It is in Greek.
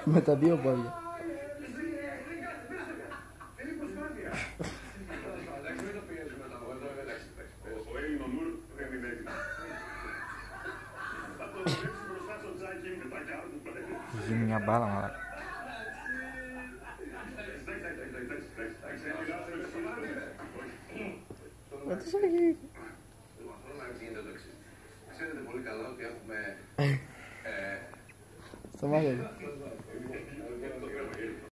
Με τα δύο πόδια. Γίνει μια μπάλα, μαλάκα. Τι σου έχει. Ξέρετε πολύ καλά ότι έχουμε... Σταμάτα.